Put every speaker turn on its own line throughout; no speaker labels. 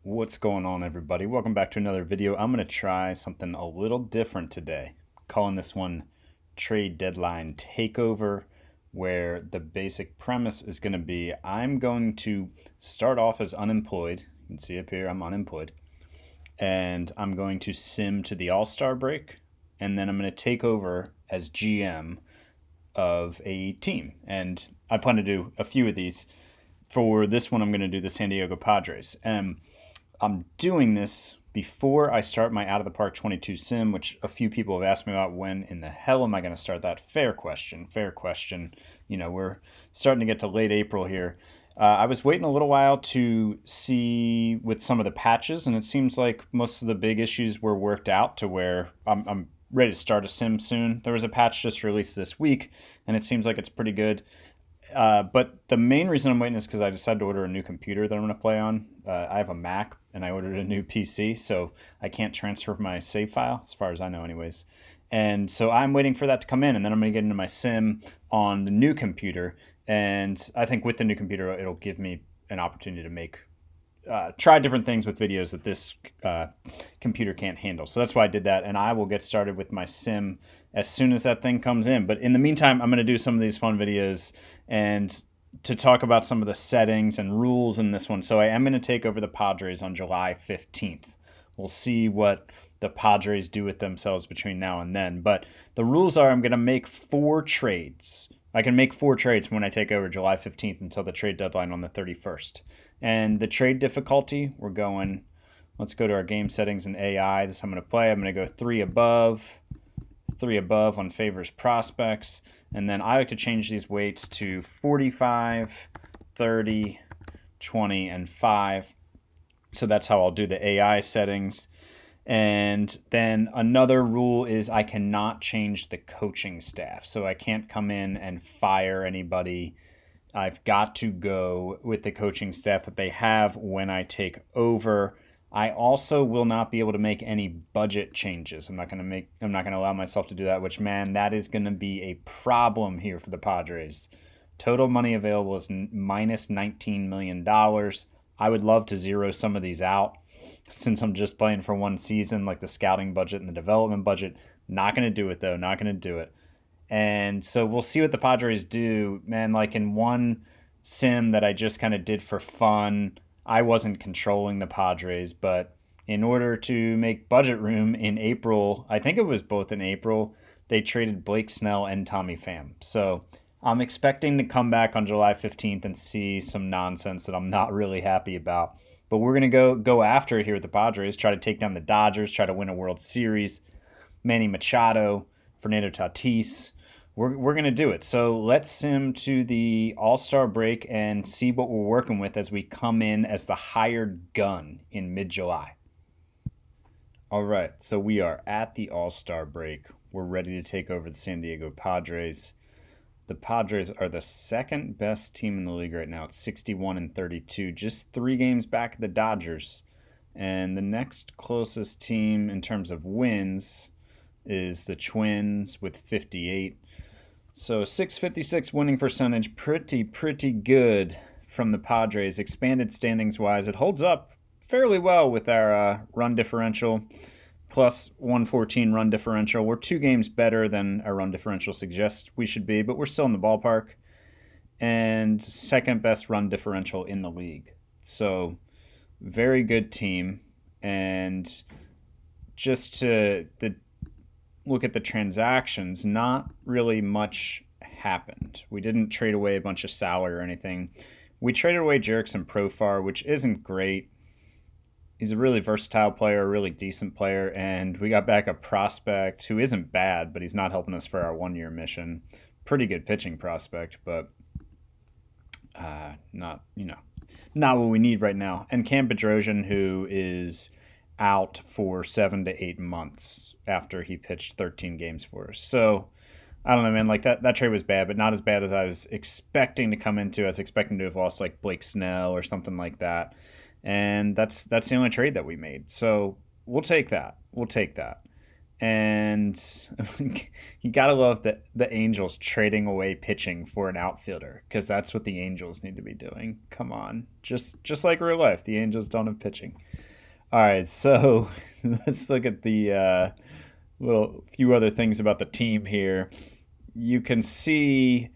What's going on, everybody? Welcome back to another video. I'm going to try something a little different today. Calling this one Trade Deadline Takeover, where the basic premise is going to be I'm going to start off as unemployed. You can see up here I'm unemployed. And I'm going to sim to the AllStar Break. And then I'm going to take over as GM of a team. And I plan to do a few of these. For this one, I'm going to do the San Diego Padres. I'm doing this before I start my Out of the Park 22 sim, which a few people have asked me about. When in the hell am I going to start that? Fair question. Fair question. You know, we're starting to get to late April here. I was waiting a little while to see with some of the patches, and it seems like most of the big issues were worked out to where I'm ready to start a sim soon. There was a patch just released this week, and it seems like it's pretty good. But the main reason I'm waiting is because I decided to order a new computer that I'm going to play on. I have a Mac, and I ordered a new PC, so I can't transfer my save file, as far as I know anyways. And so I'm waiting for that to come in, and then I'm going to get into my sim on the new computer. And I think with the new computer, it'll give me an opportunity to make try different things with videos that this computer can't handle. So that's why I did that, and I will get started with my sim as soon as that thing comes in. But in the meantime, I'm going to do some of these fun videos and to talk about some of the settings and rules in this one. So I am going to take over the Padres on July 15th. We'll see what the Padres do with themselves between now and then. But the rules are I'm going to make 4 trades. I can make 4 trades when I take over July 15th until the trade deadline on the 31st. And the trade difficulty, we're going, let's go to our game settings and AI. This I'm going to play. I'm going to go 3 above on favors prospects. And then I like to change these weights to 45, 30, 20, and 5. So that's how I'll do the AI settings. And then another rule is I cannot change the coaching staff. So I can't come in and fire anybody. I've got to go with the coaching staff that they have when I take over. I also will not be able to make any budget changes. I'm not going to allow myself to do that, which, man, that is going to be a problem here for the Padres. Total money available is minus $19 million. I would love to zero some of these out since I'm just playing for one season, like the scouting budget and the development budget. Not going to do it, though. Not going to do it. And so we'll see what the Padres do. Man, like in one sim that I just kind of did for fun, I wasn't controlling the Padres, but in order to make budget room in April, I think it was both in April, they traded Blake Snell and Tommy Pham. So I'm expecting to come back on July 15th and see some nonsense that I'm not really happy about. But we're going to go after it here with the Padres, try to take down the Dodgers, try to win a World Series. Manny Machado, Fernando Tatis. We're going to do it. So let's sim to the All-Star Break and see what we're working with as we come in as the hired gun in mid-July. All right, so we are at the All-Star Break. We're ready to take over the San Diego Padres. The Padres are the second best team in the league right now. It's 61-32, just 3 games back of the Dodgers. And the next closest team in terms of wins is the Twins with 58. So 656 winning percentage, pretty good from the Padres. Expanded standings wise, it holds up fairly well with our run differential, plus 114 run differential. We're 2 games better than our run differential suggests we should be, but we're still in the ballpark. And second best run differential in the league. So very good team. And just to look at the transactions, not really much happened. We didn't trade away a bunch of salary or anything. We traded away Jerickson Profar, which isn't great. He's a really versatile player, a really decent player, and we got back a prospect who isn't bad, but he's not helping us for our 1-year mission. Pretty good pitching prospect, but not what we need right now. And Cam Bedrosian, who is out for 7 to 8 months after he pitched 13 games for us. So I don't know, man. Like that trade was bad, but not as bad as I was expecting to come into. I was expecting to have lost like Blake Snell or something like that. And that's the only trade that we made. So we'll take that. And you got to love the Angels trading away pitching for an outfielder, because that's what the Angels need to be doing. Come on. Just like real life, the Angels don't have pitching. All right, so let's look at the little few other things about the team here. You can see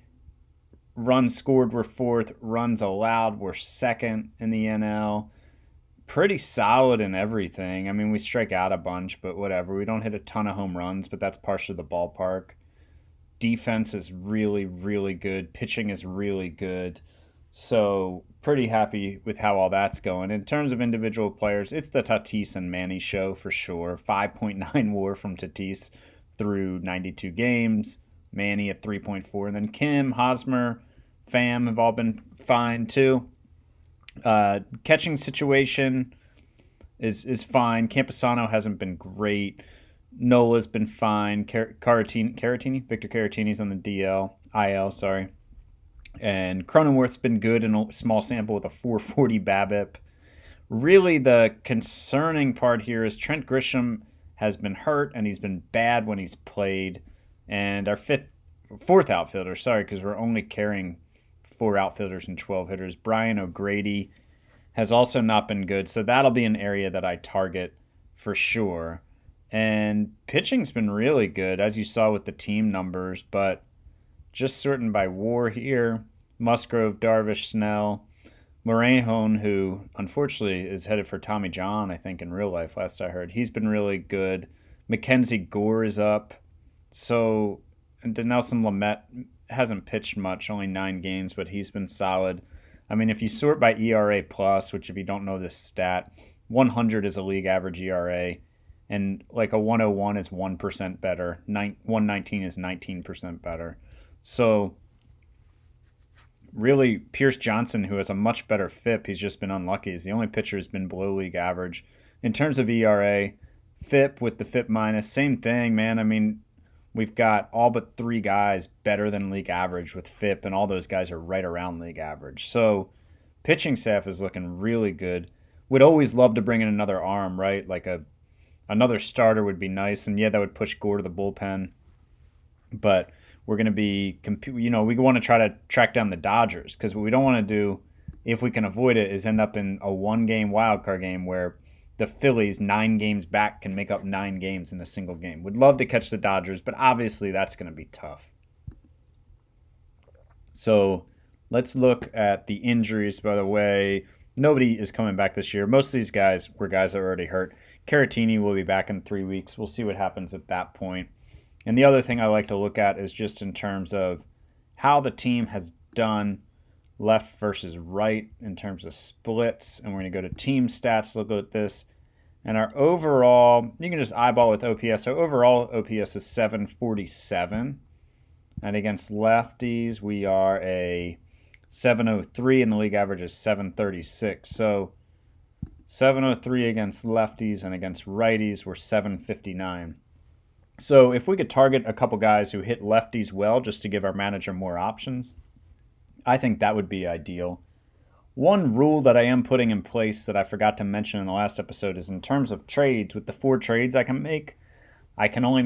runs scored were fourth, runs allowed were second in the NL. Pretty solid in everything. I mean, we strike out a bunch, but whatever. We don't hit a ton of home runs, but that's partially the ballpark. Defense is really, really good. Pitching is really good. So pretty happy with how all that's going. In terms of individual players, it's the Tatis and Manny show for sure. 5.9 WAR from Tatis through 92 games. Manny at 3.4. And then Kim, Hosmer, Pham have all been fine too. Catching situation is fine. Camposano hasn't been great. Nola's been fine. Victor Caratini's on the IL, sorry. And Cronenworth's been good in a small sample with a 440 BABIP. Really, the concerning part here is Trent Grisham has been hurt, and he's been bad when he's played. And our fourth outfielder, sorry, because we're only carrying 4 outfielders and 12 hitters. Brian O'Grady has also not been good, so that'll be an area that I target for sure. And pitching's been really good, as you saw with the team numbers, but just sorting by WAR here, Musgrove, Darvish, Snell, Morejon, who unfortunately is headed for Tommy John, I think, in real life, last I heard. He's been really good. Mackenzie Gore is up. So, and Nelson Lamet hasn't pitched much, only 9 games, but he's been solid. I mean, if you sort by ERA plus, which if you don't know this stat, 100 is a league average ERA, and like a 101 is 1% better. 119 is 19% better. So really, Pierce Johnson, who has a much better FIP, he's just been unlucky. He's the only pitcher who's been below league average. In terms of ERA, FIP with the FIP minus, same thing, man. I mean, we've got all but 3 guys better than league average with FIP, and all those guys are right around league average. So pitching staff is looking really good. Would always love to bring in another arm, right? Like another starter would be nice, and yeah, that would push Gore to the bullpen. But we're going to be, we want to try to track down the Dodgers, because what we don't want to do, if we can avoid it, is end up in a 1-game wildcard game where the Phillies, 9 games back, can make up 9 games in a single game. Would love to catch the Dodgers, but obviously that's going to be tough. So let's look at the injuries, by the way. Nobody is coming back this year. Most of these guys were guys that were already hurt. Caratini will be back in 3 weeks. We'll see what happens at that point. And the other thing I like to look at is just in terms of how the team has done left versus right in terms of splits. And we're going to go to team stats, look at this. And our overall, you can just eyeball with OPS. So overall OPS is 747. And against lefties, we are a 703, and the league average is 736. So 703 against lefties, and against righties, we're 759. So if we could target a couple guys who hit lefties well, just to give our manager more options, I think that would be ideal. One rule that I am putting in place that I forgot to mention in the last episode is in terms of trades. With the 4 trades I can make, I can only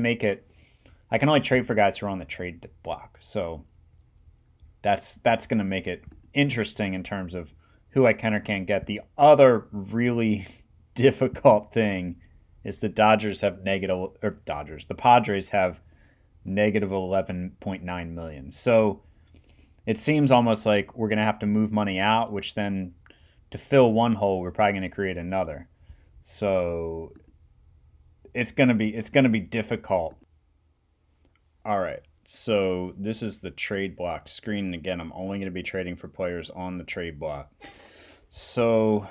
trade for guys who are on the trade block. So that's going to make it interesting in terms of who I can or can't get. The other really difficult thing is the Padres have negative $11.9 million. So it seems almost like we're going to have to move money out, which then to fill one hole, we're probably going to create another. So it's going to be difficult. All right. So this is the trade block screen. And again, I'm only going to be trading for players on the trade block. So,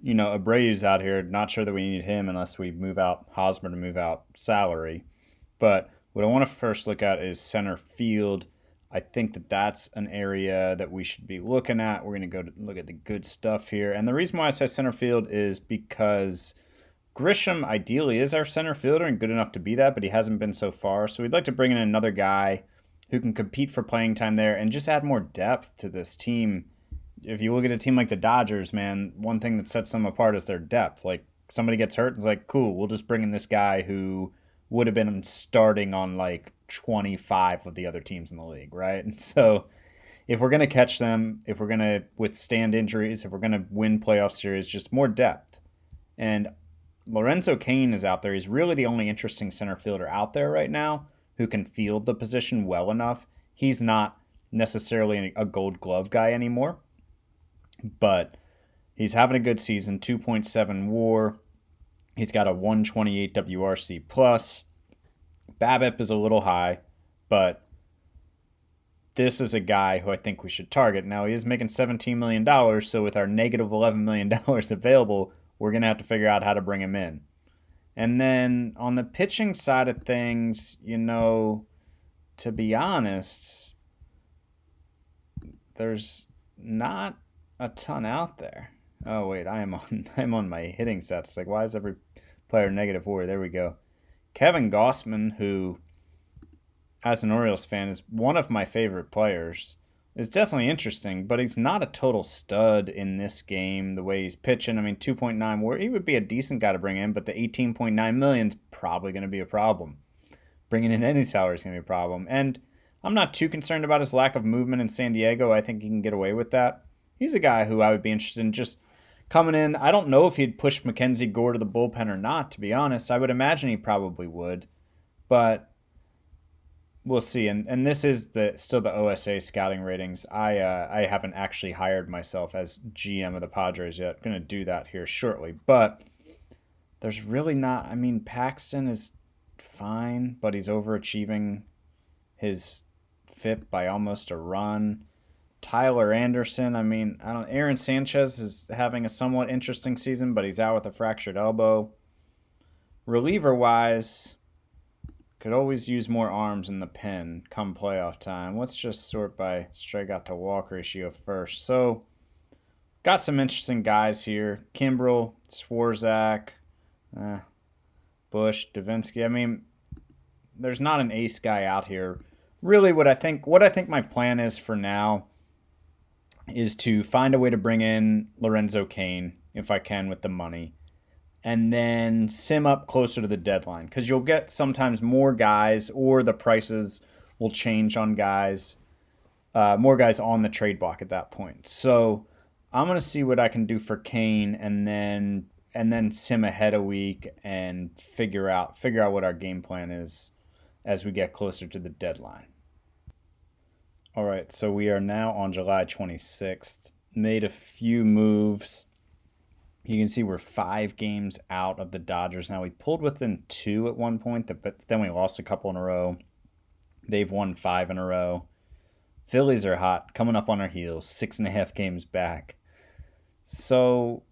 Abreu's out here. Not sure that we need him unless we move out Hosmer to move out salary. But what I want to first look at is center field. I think that that's an area that we should be looking at. We're going to go to look at the good stuff here. And the reason why I say center field is because Grisham ideally is our center fielder and good enough to be that, but he hasn't been so far. So we'd like to bring in another guy who can compete for playing time there and just add more depth to this team. If you look at a team like the Dodgers, man, one thing that sets them apart is their depth. Like, somebody gets hurt, it's like, cool, we'll just bring in this guy who would have been starting on like 25 of the other teams in the league, right? And so if we're going to catch them, if we're going to withstand injuries, if we're going to win playoff series, just more depth. And Lorenzo Cain is out there. He's really the only interesting center fielder out there right now who can field the position well enough. He's not necessarily a gold glove guy anymore, but he's having a good season, 2.7 WAR. He's got a 128 WRC plus. BABIP is a little high, but this is a guy who I think we should target. Now, he is making $17 million, so with our negative $11 million available, we're going to have to figure out how to bring him in. And then on the pitching side of things, to be honest, there's not a ton out there. Oh, wait, I'm on my hitting stats. Like, why is every player negative 4? There we go. Kevin Gausman, who, as an Orioles fan, is one of my favorite players, is definitely interesting, but he's not a total stud in this game, the way he's pitching. I mean, 2.9 WAR, he would be a decent guy to bring in, but the 18.9 million is probably going to be a problem. Bringing in any salary is going to be a problem. And I'm not too concerned about his lack of movement in San Diego. I think he can get away with that. He's a guy who I would be interested in just coming in. I don't know if he'd push Mackenzie Gore to the bullpen or not, to be honest. I would imagine he probably would, but we'll see. And this is still the OSA scouting ratings. I haven't actually hired myself as GM of the Padres yet. I'm going to do that here shortly. But there's really not. I mean, Paxton is fine, but he's overachieving his FIP by almost a run. Tyler Anderson, Aaron Sanchez is having a somewhat interesting season, but he's out with a fractured elbow. Reliever-wise, could always use more arms in the pen come playoff time. Let's just sort by strikeout to walk ratio first. So, got some interesting guys here. Kimbrel, Swarzak, Bush, Davinsky. There's not an ace guy out here. Really, what I think my plan is for now is to find a way to bring in Lorenzo Cain, if I can, with the money, and then sim up closer to the deadline, because you'll get sometimes more guys, or the prices will change on guys, more guys on the trade block at that point. So I'm going to see what I can do for Cain, and then sim ahead a week and figure out what our game plan is as we get closer to the deadline. All right, so we are now on July 26th. Made a few moves. You can see we're 5 games out of the Dodgers now. We pulled within 2 at one point, but then we lost a couple in a row. They've won 5 in a row. Phillies are hot, coming up on our heels, 6.5 games back. So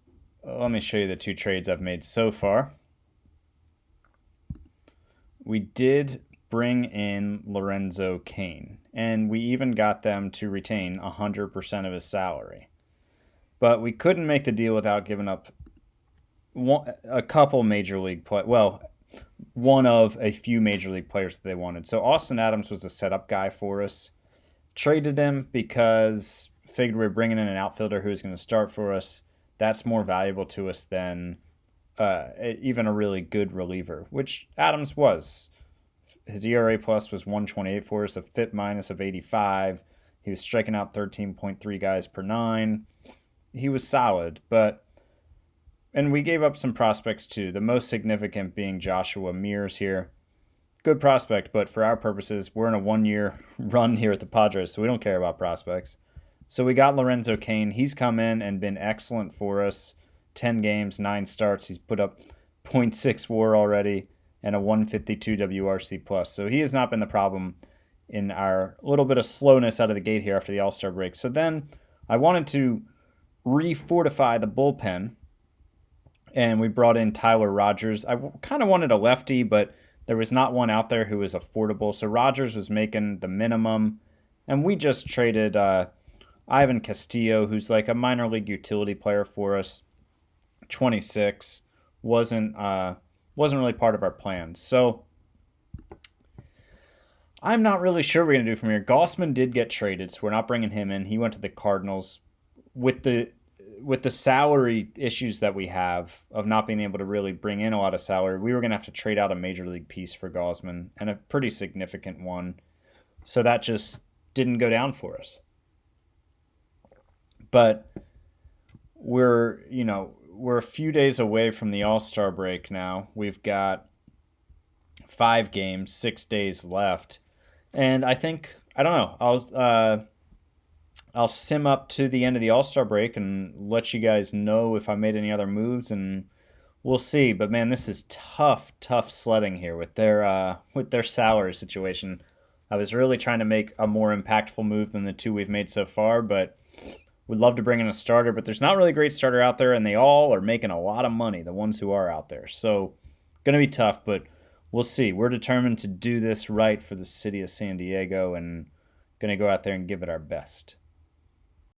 let me show you the 2 trades I've made so far. We did bring in Lorenzo Cain, and we even got them to retain 100% of his salary. But we couldn't make the deal without giving up a couple major league one of a few major league players that they wanted. So Austin Adams was a setup guy for us. Traded him because figured we were bringing in an outfielder who was going to start for us. That's more valuable to us than even a really good reliever, which Adams was. His ERA plus was 128 for us, a FIP minus of 85. He was striking out 13.3 guys per 9. He was solid, and we gave up some prospects too, the most significant being Joshua Mears here. Good prospect, but for our purposes, we're in a 1-year run here at the Padres, so we don't care about prospects. So we got Lorenzo Cain. He's come in and been excellent for us. 10 games, 9 starts. He's put up 0.6 WAR already and a 152 WRC plus. So he has not been the problem in our little bit of slowness out of the gate here after the AllStar break. So then I wanted to refortify the bullpen, and we brought in Tyler Rogers. I kind of wanted a lefty, but there was not one out there who was affordable. So Rogers was making the minimum, and we just traded Ivan Castillo, who's like a minor league utility player for us. 26, wasn't really part of our plans. So I'm not really sure what we're going to do from here. Gausman did get traded, so we're not bringing him in. He went to the Cardinals. With with the salary issues that we have of not being able to really bring in a lot of salary, we were going to have to trade out a major league piece for Gaussman, and a pretty significant one. So that just didn't go down for us. But we're a few days away from the All-Star break now. We've got 5 games, 6 days left. And I think, I don't know, I'll sim up to the end of the All-Star break and let you guys know if I made any other moves, and we'll see. But man, this is tough sledding here with their salary situation. I was really trying to make a more impactful move than the 2 we've made so far, but would love to bring in a starter, but there's not really a great starter out there, and they all are making a lot of money, the ones who are out there. So going to be tough, but we'll see. We're determined to do this right for the city of San Diego and going to go out there and give it our best.